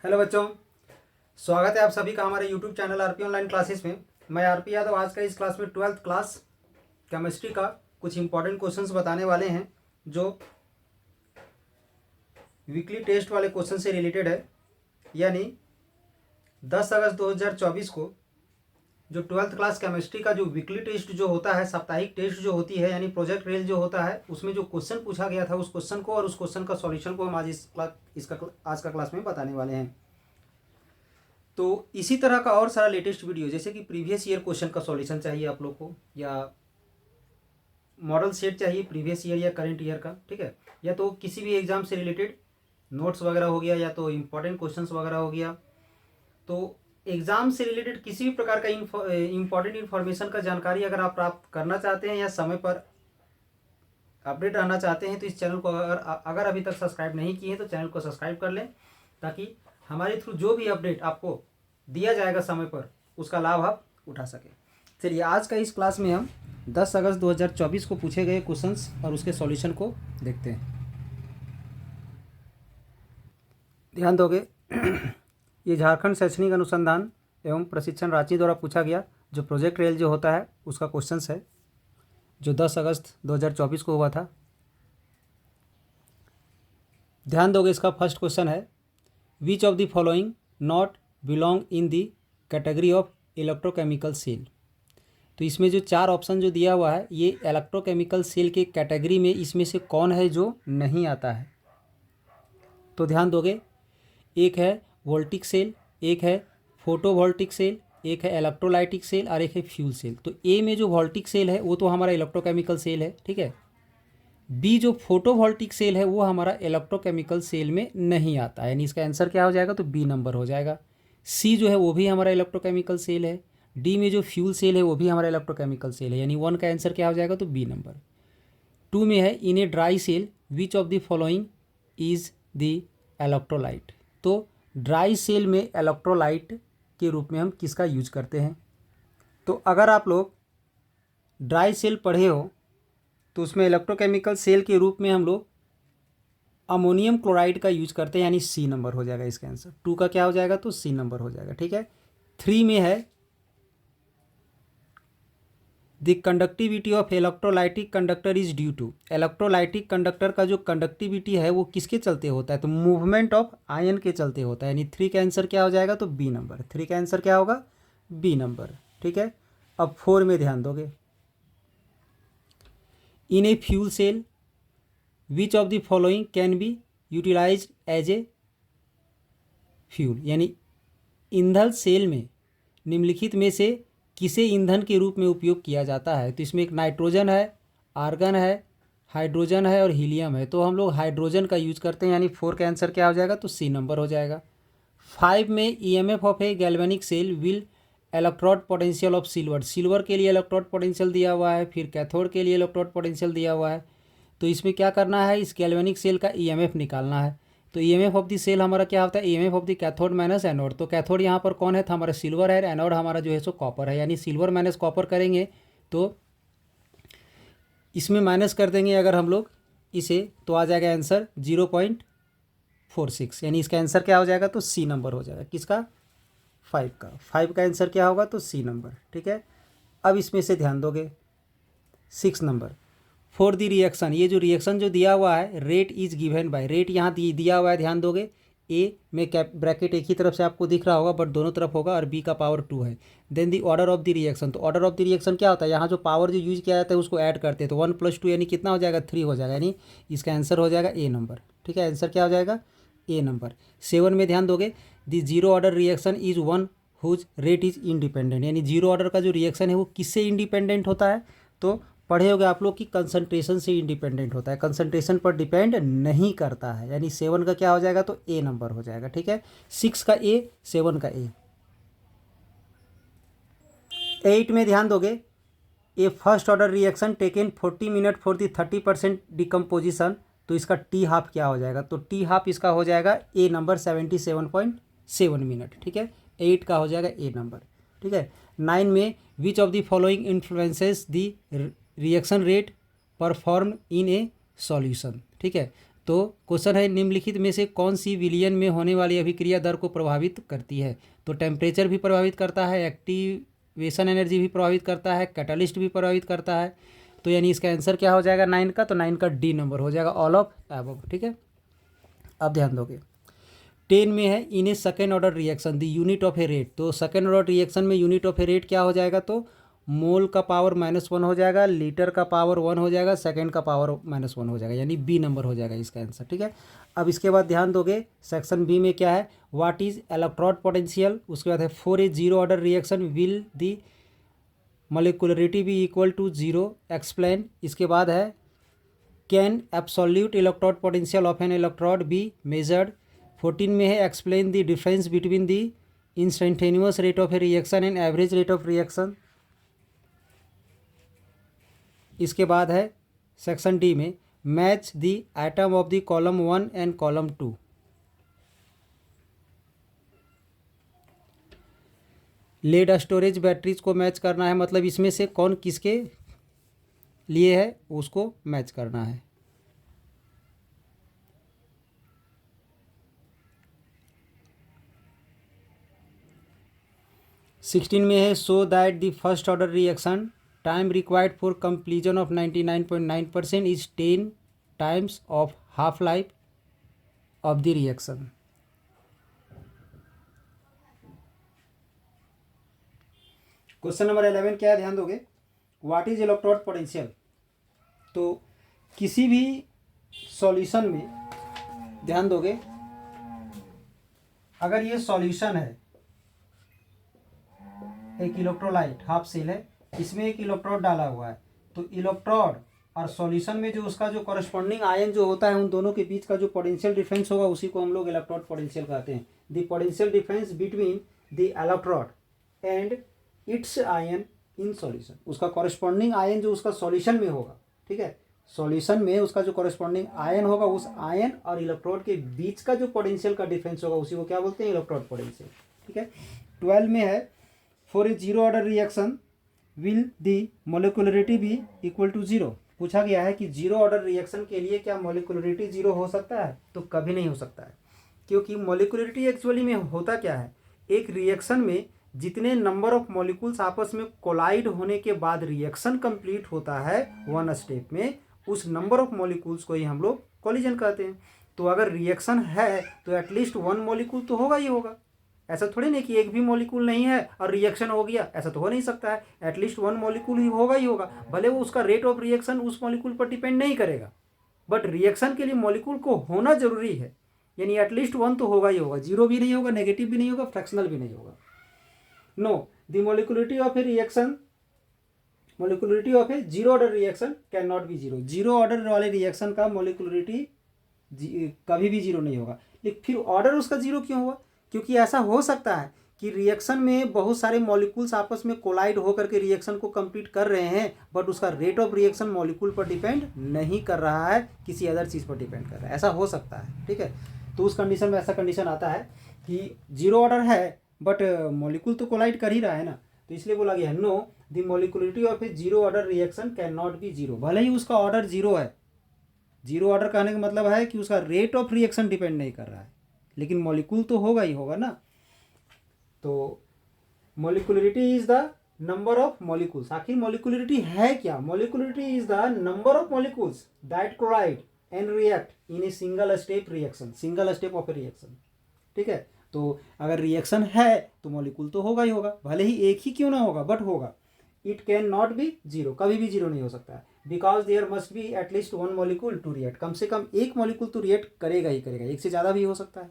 Hello बच्चों, स्वागत है आप सभी का हमारे YouTube channel RP online classes में। मैं आरपी यादव आज का इस क्लास में 12th क्लास केमिस्ट्री का कुछ इंपॉर्टेंट क्वेश्चंस बताने वाले हैं जो वीकली टेस्ट वाले क्वेश्चन से रिलेटेड है। यानी 10 अगस्त 2024 को जो 12th क्लास केमिस्ट्री का जो वीकली टेस्ट जो होता है, साप्ताहिक टेस्ट जो होती है, यानी प्रोजेक्ट रेल जो होता है, उसमें जो क्वेश्चन पूछा गया था उस क्वेश्चन को और उस क्वेश्चन का सॉल्यूशन को हम आज आज का क्लास में बताने वाले हैं। तो इसी तरह का और सारा लेटेस्ट वीडियो, जैसे कि प्रीवियस ईयर क्वेश्चन का सॉल्यूशन चाहिए आप लोग को, या मॉडल सेट चाहिए प्रीवियस ईयर या करंट ईयर का, ठीक है, या तो किसी भी एग्जाम से रिलेटेड नोट्स वगैरह हो गया, या तो इम्पोर्टेंट क्वेश्चंस वगैरह हो गया। तो एग्जाम से रिलेटेड किसी भी प्रकार का इम्पोर्टेंट इन्फॉर्मेशन का जानकारी अगर आप प्राप्त करना चाहते हैं या समय पर अपडेट रहना चाहते हैं तो इस चैनल को अगर अभी तक सब्सक्राइब नहीं किए हैं तो चैनल को सब्सक्राइब कर लें, ताकि हमारे थ्रू जो भी अपडेट आपको दिया जाएगा समय पर उसका लाभ आप उठा सकें। चलिए, आज का इस क्लास में हम 10 अगस्त 2024 को पूछे गए क्वेश्चंस और उसके सॉल्यूशन को देखते हैं। ध्यान दोगे ये झारखंड शैक्षणिक अनुसंधान एवं प्रशिक्षण रांची द्वारा पूछा गया जो प्रोजेक्ट रेल जो होता है उसका क्वेश्चंस है, जो 10 अगस्त 2024 को हुआ था। ध्यान दोगे, इसका फर्स्ट क्वेश्चन है, which of the following not belong in the category of electrochemical cell. तो इसमें जो चार ऑप्शन जो दिया हुआ है ये इलेक्ट्रोकेमिकल सेल के कैटेगरी में इसमें से कौन है जो नहीं आता है। तो ध्यान दोगे, एक है वोल्टिक सेल, एक है फोटोवोल्टिक सेल, एक है इलेक्ट्रोलाइटिक सेल और एक है फ्यूल सेल। तो ए में जो वोल्टिक सेल है वो तो हमारा इलेक्ट्रोकेमिकल सेल है, ठीक है। बी जो फोटोवोल्टिक सेल है वो हमारा इलेक्ट्रोकेमिकल सेल में नहीं आता है, यानी इसका आंसर क्या हो जाएगा, तो बी नंबर हो जाएगा। सी जो है वो भी हमारा इलेक्ट्रोकेमिकल सेल है। डी में जो फ्यूल सेल है वो भी हमारा इलेक्ट्रोकेमिकल सेल है, यानी 1 का आंसर क्या हो जाएगा, तो बी नंबर। 2 में है, in a dry cell which of the following is the electrolyte. तो ड्राई सेल में इलेक्ट्रोलाइट के रूप में हम किसका यूज करते हैं। तो अगर आप लोग ड्राई सेल पढ़े हो तो उसमें इलेक्ट्रोकेमिकल सेल के रूप में हम लोग अमोनियम क्लोराइड का यूज करते हैं, यानी सी नंबर हो जाएगा इसका आंसर। 2 का क्या हो जाएगा, तो सी नंबर हो जाएगा, ठीक है। 3 में है, the conductivity of electrolytic conductor is due to. Electrolytic conductor का जो कंडक्टिविटी है वो किसके चलते होता है, तो मूवमेंट ऑफ आयन के चलते होता है, यानी 3 का आंसर क्या हो जाएगा, तो बी नंबर। 3 का आंसर क्या होगा, बी नंबर, ठीक है। अब 4 में ध्यान दोगे, in a fuel cell which of the following can be utilize as a fuel, यानी ईंधन सेल में निम्नलिखित में से किसे ईंधन के रूप में उपयोग किया जाता है। तो इसमें एक नाइट्रोजन है, आर्गन है, हाइड्रोजन है और हीलियम है। तो हम लोग हाइड्रोजन का यूज करते हैं, यानी 4 का आंसर क्या हो जाएगा, तो सी नंबर हो जाएगा। 5 में EMF of a galvanic cell will electrode potential of silver. Silver के लिए इलेक्ट्रोड पोटेंशियल दिया हुआ है, फिर कैथोड के लिए इलेक्ट्रोड पोटेंशियल दिया हुआ है। तो इसमें क्या करना है, इस गैल्वेनिक सेल का ईएमएफ निकालना है। तो ईएमएफ ऑफ द सेल हमारा क्या होता है, EMF of the cathode minus anode. तो कैथोड यहाँ पर कौन है, तो हमारा सिल्वर है, एनोड हमारा जो है सो कॉपर है, यानी सिल्वर माइनस कॉपर करेंगे तो इसमें माइनस कर देंगे अगर हम लोग इसे, तो आ जाएगा आंसर 0.46, यानी इसका आंसर क्या हो जाएगा, तो सी नंबर हो जाएगा। किसका, 5 का। 5 का आंसर क्या होगा, तो सी नंबर, ठीक है। अब इसमें से ध्यान दोगे 6 नंबर, फॉर द रिएक्शन, ये जो रिएक्शन जो दिया हुआ है, rate is given by, rate यहाँ दिया हुआ है, ध्यान दोगे। ए में कैप ब्रैकेट एक ही तरफ से आपको दिख रहा होगा बट दोनों तरफ होगा, और बी का पावर 2 है। Then the order of the reaction, तो ऑर्डर ऑफ द रिएक्शन क्या होता है, यहाँ जो पावर जो यूज किया जाता है उसको ऐड करते हैं, तो 1 + 2 यानी कितना हो जाएगा, 3 हो जाएगा, यानी इसका आंसर हो जाएगा ए नंबर, ठीक है। आंसर क्या हो जाएगा, ए नंबर। 7 में ध्यान दोगे, the zero order reaction is one whose rate is independent, यानी जीरो ऑर्डर का जो रिएक्शन है वो किससे इंडिपेंडेंट होता है, तो पढ़े होगे आप लोग कि कंसंट्रेशन से इंडिपेंडेंट होता है, कंसंट्रेशन पर डिपेंड नहीं करता है, यानी 7 का क्या हो जाएगा, तो ए नंबर हो जाएगा, ठीक है। 6 का ए, 7 का ए। 8 में ध्यान दोगे, a first order reaction taken 40 minute for the 30% decomposition, तो इसका टी हाफ क्या हो जाएगा, तो टी हाफ इसका हो जाएगा ए नंबर 77.7 मिनट, ठीक है। 8 का हो जाएगा ए नंबर, ठीक है। 9 में विच of the following influences the reaction rate perform in A solution, ठीक है। तो क्वेश्चन है निम्नलिखित में से कौन सी विलयन में होने वाली अभिक्रिया दर को प्रभावित करती है। तो टेम्परेचर भी प्रभावित करता है, एक्टिवेशन एनर्जी भी प्रभावित करता है, कैटलिस्ट भी प्रभावित करता है। तो यानी इसका आंसर क्या हो जाएगा 9 का, तो 9 का डी नंबर हो जाएगा, ऑल ऑफ अबव। ठीक है, अब ध्यान दोगे 10 में है in a second order reaction the unit of a rate. तो सेकेंड ऑर्डर रिएक्शन में यूनिट ऑफ ए रेट क्या हो जाएगा, तो मोल का पावर -1 हो जाएगा, लीटर का पावर 1 हो जाएगा, सेकेंड का पावर -1 हो जाएगा, यानी बी नंबर हो जाएगा इसका आंसर। ठीक है, अब इसके बाद ध्यान दोगे सेक्शन बी में क्या है, व्हाट इज इलेक्ट्रोड पोटेंशियल। उसके बाद है for a zero order reaction will the molecularity be equal to zero, explain. इसके बाद है can absolute electrode potential of an electrode be measured. 14 में है explain the difference between the instantaneous rate of a reaction and average rate of reaction. इसके बाद है section D में match the item of the column 1 and column 2। Lead storage batteries को match करना है, मतलब इसमें से कौन किसके लिए है उसको मैच करना है। सिक्सटीन में है show that the first order reaction time required for completion of 99.9% is 10 times of half life of the reaction. Question number 11 क्या है, ध्यान दोगे व्हाट इज इलेक्ट्रोड पोटेंशियल। तो किसी भी सॉल्यूशन में ध्यान दोगे, अगर ये सॉल्यूशन है, एक इलेक्ट्रोलाइट हाफ सेल है, इसमें एक इलेक्ट्रोड डाला हुआ है, तो इलेक्ट्रोड और सॉल्यूशन में जो उसका जो कॉरेस्पॉन्डिंग आयन जो होता है उन दोनों के बीच का जो पोटेंशियल डिफरेंस होगा उसी को हम लोग इलेक्ट्रोड पोटेंशियल कहते हैं। The potential difference between the electrode and it's ion in solution, उसका कॉरेस्पॉन्डिंग आयन जो उसका सॉल्यूशन में होगा, ठीक है, सॉल्यूशन में उसका जो कॉरेस्पॉन्डिंग आयन होगा उस आयन और इलेक्ट्रोड के बीच का जो पोटेंशियल का डिफरेंस होगा उसी को क्या बोलते हैं, इलेक्ट्रोड पोटेंशियल। ठीक है, 12 में है for a zero order reaction will the molecularity be equal to zero. पूछा गया है कि जीरो ऑर्डर रिएक्शन के लिए क्या मोलिकुलरिटी जीरो हो सकता है, तो कभी नहीं हो सकता है, क्योंकि मोलिकुलरिटी एक्चुअली में होता क्या है, एक रिएक्शन में जितने नंबर ऑफ मॉलिक्यूल्स आपस में कोलाइड होने के बाद रिएक्शन कंप्लीट होता है वन स्टेप में, उस नंबर ऑफ मॉलिक्यूल्स को ही हम लोग कोलिजन कहते हैं। तो अगर रिएक्शन है तो एटलीस्ट वन मॉलिक्यूल तो होगा ही होगा, ऐसा थोड़ी नहीं कि एक भी मॉलिक्यूल नहीं है और रिएक्शन हो गया, ऐसा तो हो नहीं सकता है, एटलीस्ट वन मॉलिक्यूल ही होगा। भले वो उसका रेट ऑफ रिएक्शन उस मॉलिक्यूल पर डिपेंड नहीं करेगा, बट रिएक्शन के लिए मॉलिक्यूल को होना जरूरी है, यानी एटलीस्ट वन तो होगा ही होगा, जीरो भी नहीं होगा, नेगेटिव भी नहीं होगा, फ्रैक्शनल भी नहीं होगा। No, the molecularity of a reaction, molecularity of a zero order reaction can not be zero. Zero order वाले रिएक्शन का मोलिकुलरिटी कभी भी जीरो नहीं होगा। लेकिन फिर ऑर्डर उसका जीरो क्यों हुआ, क्योंकि ऐसा हो सकता है कि रिएक्शन में बहुत सारे मॉलिक्यूल्स आपस में कोलाइड होकर के रिएक्शन को कंप्लीट कर रहे हैं, बट उसका रेट ऑफ रिएक्शन मॉलिक्यूल पर डिपेंड नहीं कर रहा है, किसी अदर चीज़ पर डिपेंड कर रहा है, ऐसा हो सकता है। ठीक है, तो उस कंडीशन में ऐसा कंडीशन आता है कि जीरो ऑर्डर है बट मॉलिक्यूल तो कोलाइड कर ही रहा है ना, तो इसलिए बोला गया है no the molecularity of a zero order reaction can not be zero. भले ही उसका ऑर्डर जीरो है, जीरो ऑर्डर कहने का मतलब है कि उसका रेट ऑफ रिएक्शन डिपेंड नहीं कर रहा है, लेकिन मॉलिक्यूल तो होगा ही होगा ना। तो molecularity is the number of molecules. आखिर मोलिकुलरिटी है क्या, molecularity is the number of molecules that collide and react in a single step reaction, single step of a reaction. ठीक है, तो अगर रिएक्शन है तो मॉलिक्यूल तो होगा ही होगा, भले ही एक ही क्यों ना होगा बट होगा। It can not be zero, कभी भी जीरो नहीं हो सकता है, because there must be at least one molecule to react, कम से कम एक मॉलिक्यूल तो रिएक्ट करेगा ही करेगा, एक से ज़्यादा भी हो सकता है।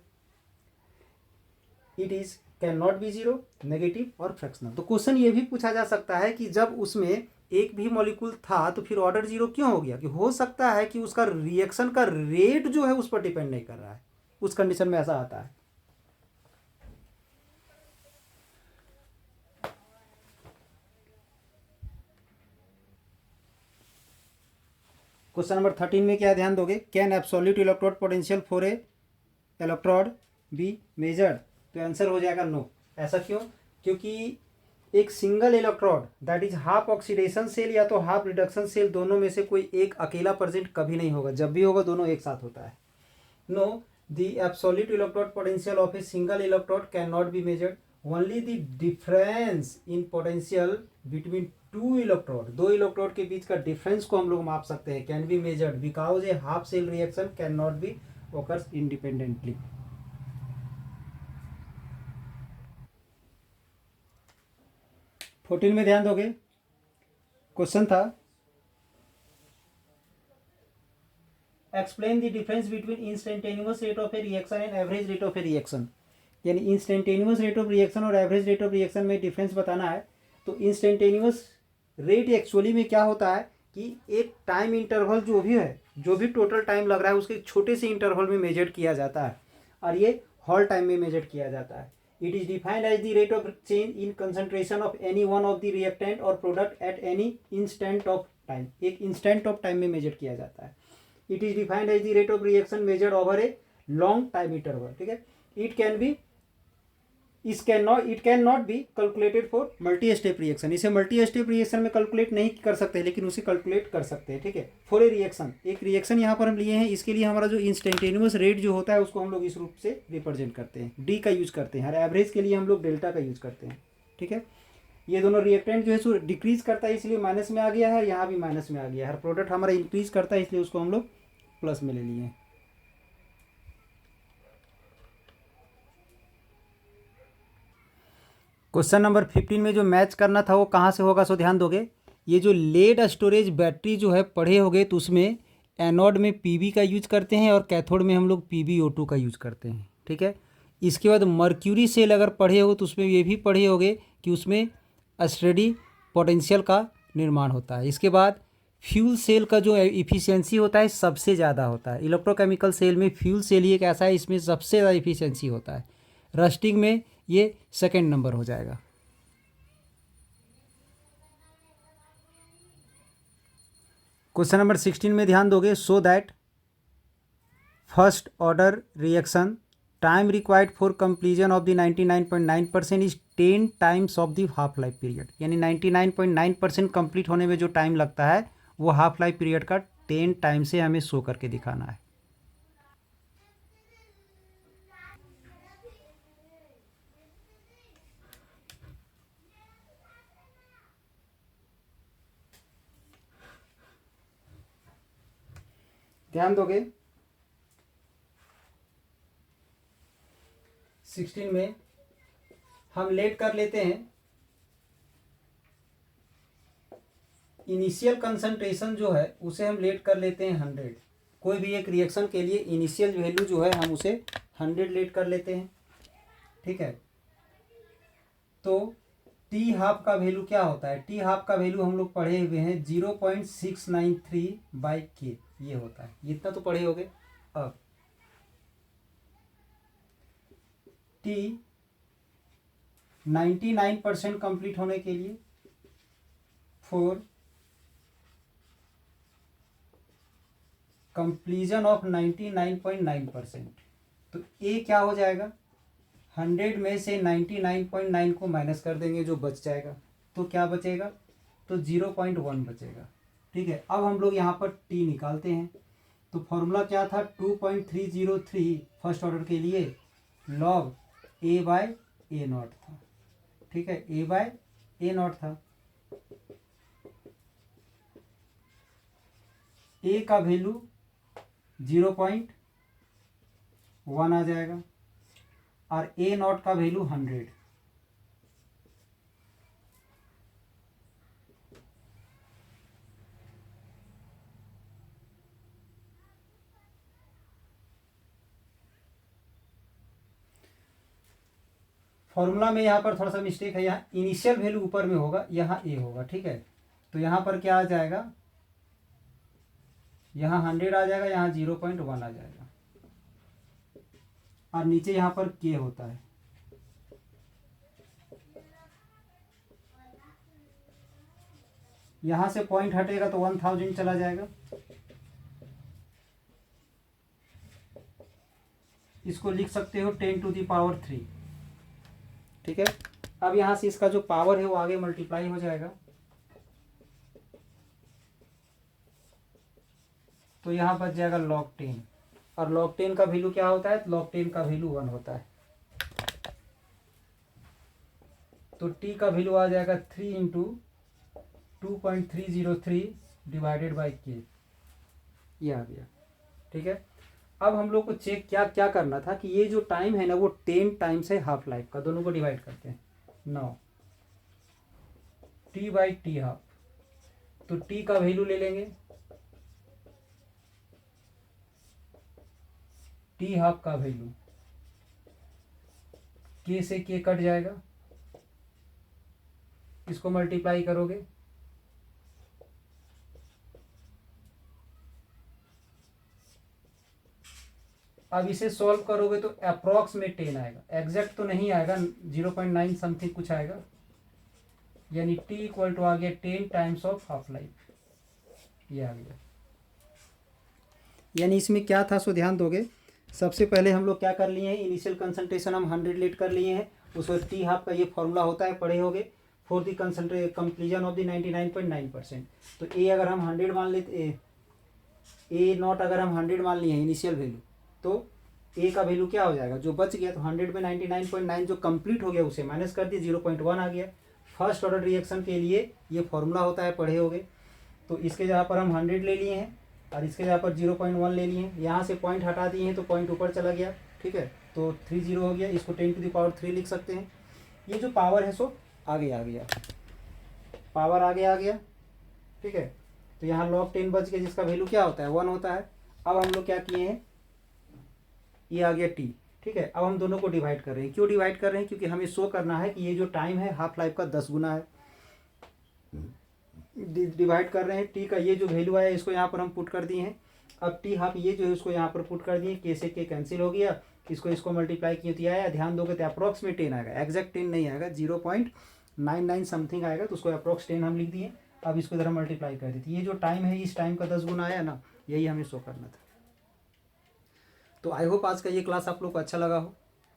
It is can not be zero, negative और फ्रैक्शनल। तो क्वेश्चन ये भी पूछा जा सकता है कि जब उसमें एक भी मॉलिक्यूल था तो फिर ऑर्डर जीरो क्यों हो गया, कि हो सकता है कि उसका रिएक्शन का रेट जो है उस पर डिपेंड नहीं कर रहा है, उस कंडीशन में ऐसा आता है। क्वेश्चन नंबर 13 में क्या ध्यान दोगे, can absolute electrode potential for a electrode be measured. तो आंसर हो जाएगा नो। ऐसा क्यों, क्योंकि एक single electrode that is half oxidation cell या तो हाफ रिडक्शन सेल, दोनों में से कोई एक अकेला प्रेजेंट कभी नहीं होगा, जब भी होगा दोनों एक साथ होता है। No, the absolute electrode potential of a single electrode can not be measured, only the difference in potential between two electrode, दो इलेक्ट्रोड के बीच का डिफरेंस को हम लोग माप सकते हैं, can be measured because a half cell reaction can not be occurs independently. 14 में ध्यान दोगे, क्वेश्चन था explain the difference between instantaneous rate of a reaction and average rate of a reaction, यानी इंस्टेंटेनियस रेट ऑफ रिएक्शन और average rate of reaction में difference बताना है। तो इंस्टेंटेनियस रेट एक्चुअली में क्या होता है कि एक टाइम इंटरवल जो भी है, जो भी टोटल टाइम लग रहा है उसके छोटे से इंटरवल में मेजर किया जाता है, और ये हॉल टाइम में मेजर किया जाता है। It is defined as the rate of change in concentration of any one of the reactant और product at any instant of time, एक इंस्टेंट ऑफ टाइम में मेजर किया जाता है। It is defined as the rate of reaction measured over a long time interval, ठीक है। It can not be calculated for multi step reaction, इसे multi step reaction में calculate नहीं कर सकते, लेकिन उसे कैलकुलेट कर सकते हैं, ठीक है। फॉर ए रिएक्शन, एक रिएक्शन यहाँ पर हम लिए हैं, इसके लिए हमारा जो इंस्टेंटेनियस रेट जो होता है उसको हम लोग इस रूप से रिप्रेजेंट करते हैं, डी का यूज करते हैं, और एवरेज के लिए हम लोग डेल्टा का यूज करते हैं, ठीक है। ये दोनों रिएक्टेंट जो है सो डिक्रीज करता है इसलिए माइनस में आ गया है, यहाँ भी माइनस में आ गया है, और प्रोडक्ट हमारा इंक्रीज करता है इसलिए उसको हम लोग प्लस में ले लिए हैं। क्वेश्चन नंबर 15 में जो मैच करना था वो कहाँ से होगा, सो ध्यान दोगे। ये जो लेड स्टोरेज बैटरी जो है पढ़े होगे तो उसमें एनोड में पीबी का यूज करते हैं और कैथोड में हम लोग PbO2 का यूज करते हैं, ठीक है। इसके बाद मर्क्यूरी सेल अगर पढ़े हो तो उसमें ये भी पढ़े होगे कि उसमें स्टडी पोटेंशियल का निर्माण होता है। इसके बाद फ्यूल सेल का जो इफिशियंसी होता है सबसे ज़्यादा होता है, इलेक्ट्रोकेमिकल सेल में फ्यूल सेल ही एक ऐसा है इसमें सबसे ज़्यादा इफिशियंसी होता है। रस्टिंग में ये सेकंड नंबर हो जाएगा। क्वेश्चन नंबर 16 में ध्यान दोगे, so that first order reaction time required for completion of the 99.9% is 10 times of the half life period, यानी 99.9% कंप्लीट होने में जो टाइम लगता है वो हाफ लाइफ पीरियड का 10 टाइम से हमें शो करके दिखाना है। ध्यान दोगे 16 में हम लेट कर लेते हैं इनिशियल कंसंट्रेशन जो है उसे हम लेट कर लेते हैं 100। कोई भी एक रिएक्शन के लिए इनिशियल वैल्यू जो है हम उसे 100 लेट कर लेते हैं, ठीक है। तो टी हाफ का वैल्यू क्या होता है, टी हाफ का वैल्यू हम लोग पढ़े हुए हैं 0.693/K, ये होता है, इतना तो पढ़े होगे। अब टी 99% कंप्लीट होने के लिए फॉर कंप्लीजन ऑफ 99.9%, तो ए क्या हो जाएगा, 100 में से 99.9 को माइनस कर देंगे, जो बच जाएगा तो क्या बचेगा, तो 0.1 बचेगा, ठीक है। अब हम लोग यहाँ पर टी निकालते हैं, तो फॉर्मूला क्या था, 2.303 फर्स्ट ऑर्डर के लिए लॉग A/A0 था, ठीक है, A/A0 था। ए का वैल्यू 0.1 आ जाएगा और A0 का वैल्यू 100। फॉर्मूला में यहाँ पर थोड़ा सा मिस्टेक है, यहाँ इनिशियल वैल्यू ऊपर में होगा, यहाँ ए होगा, ठीक है। तो यहाँ पर क्या आ जाएगा, यहाँ 100 आ जाएगा, यहाँ 0.1 आ जाएगा, और नीचे यहाँ पर के होता है। यहाँ से पॉइंट हटेगा तो 1000 चला जाएगा, इसको लिख सकते हो 10⁻3, ठीक है। अब यहाँ से इसका जो पावर है वो आगे मल्टीप्लाई हो जाएगा, तो यहाँ बच जाएगा log 10। और log 10 का वैल्यू क्या होता है, log 10 का वैल्यू 1 होता है। तो t का वैल्यू आ जाएगा 3 इंटू 2.303 डिवाइडेड बाई के, ये आ गया। ठीक है, अब हम लोग को चेक क्या क्या करना था कि ये जो टाइम है ना वो 10 टाइम्स है हाफ लाइफ का, दोनों को डिवाइड करते हैं। 9 टी बाई टी हाफ, तो टी का वैल्यू ले लेंगे, टी हाफ का वैल्यू, के से के कट जाएगा, इसको मल्टीप्लाई करोगे, अब इसे सॉल्व करोगे तो अप्रॉक्स में 10 आएगा, एग्जैक्ट तो नहीं आएगा, 0.9 समथिंग कुछ आएगा, यानी t इक्वल टू आ गया 10 टाइम्स ऑफ हाफ लाइफ, ये आ गया। यानी इसमें क्या था, सो ध्यान दोगे, सबसे पहले हम लोग क्या कर लिए हैं, इनिशियल कंसंट्रेशन हम 100 लेट कर लिए हैं, उसमें टी हाफ का ये फॉर्मूला होता है, पढ़े होगे, for the conclusion of the 99.9%। तो ए अगर हम 100 मान लेते, ए नॉट अगर हम 100 मान लिए हैं इनिशियल वैल्यू, तो ए का वैल्यू क्या हो जाएगा, जो बच गया, तो 100 में 99.9 जो कंप्लीट हो गया उसे माइनस कर दिए, 0.1 आ गया। फर्स्ट ऑर्डर रिएक्शन के लिए ये फॉर्मूला होता है, पढ़े होगे। तो इसके जगह पर हम 100 ले लिए हैं और इसके जगह पर 0.1 ले लिए हैं, यहाँ से पॉइंट हटा दिए हैं तो पॉइंट ऊपर चला गया। ठीक है, तो 30 हो गया, इसको 10⁻³ लिख सकते हैं। ये जो पावर है सो आगे आ गया, पावर आगे आ गया। ठीक है, तो यहाँ log 10 बच गया, जिसका वैल्यू क्या होता है, 1 होता है। अब हम लोग क्या किए हैं, ये आ गया t। ठीक है, अब हम दोनों को डिवाइड कर रहे हैं, क्यों डिवाइड कर रहे हैं, क्योंकि हमें शो करना है कि ये जो टाइम है हाफ लाइफ का 10 गुना है। डिवाइड कर रहे हैं, टी का ये जो वैल्यू आया इसको यहाँ पर हम पुट कर दिए हैं। अब टी हाफ ये जो है उसको यहाँ पर पुट कर दिए, के से के कैंसिल हो गया, इसको मल्टीप्लाई किए तो आया, ध्यान दोगे तो अप्रॉक्स में 10 आएगा, एग्जैक्ट 10 नहीं आएगा, 0.99 समथिंग आएगा, तो उसको अप्रॉक्स 10 हम लिख दिए। अब इसको इधर मल्टीप्लाई कर देते, ये जो टाइम है इस टाइम का 10 गुना आया ना, यही हमें शो करना था। तो आई होप आज का ये क्लास आप लोग को अच्छा लगा हो।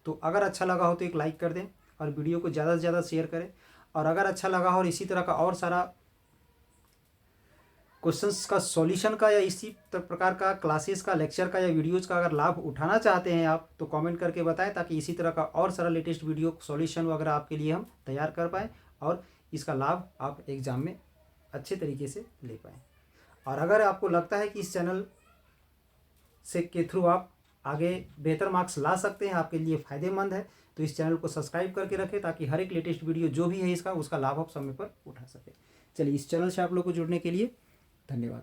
तो अगर अच्छा लगा हो तो एक लाइक कर दें और वीडियो को ज़्यादा से ज़्यादा शेयर करें। और अगर अच्छा लगा हो और इसी तरह का और सारा क्वेश्चंस का सॉल्यूशन का या इसी प्रकार का क्लासेस का, लेक्चर का या वीडियोज़ का अगर लाभ उठाना चाहते हैं आप, तो कमेंट करके बताएं, ताकि इसी तरह का और सारा लेटेस्ट वीडियो सॉल्यूशन वगैरह आपके लिए हम तैयार कर पाएँ और इसका लाभ आप एग्ज़ाम में अच्छे तरीके से ले पाएँ। और अगर आपको लगता है कि इस चैनल से के थ्रू आप आगे बेहतर मार्क्स ला सकते हैं, आपके लिए फ़ायदेमंद है, तो इस चैनल को सब्सक्राइब करके रखें, ताकि हर एक लेटेस्ट वीडियो जो भी है इसका उसका लाभ आप समय पर उठा सकें। चलिए, इस चैनल से आप लोग को जुड़ने के लिए धन्यवाद।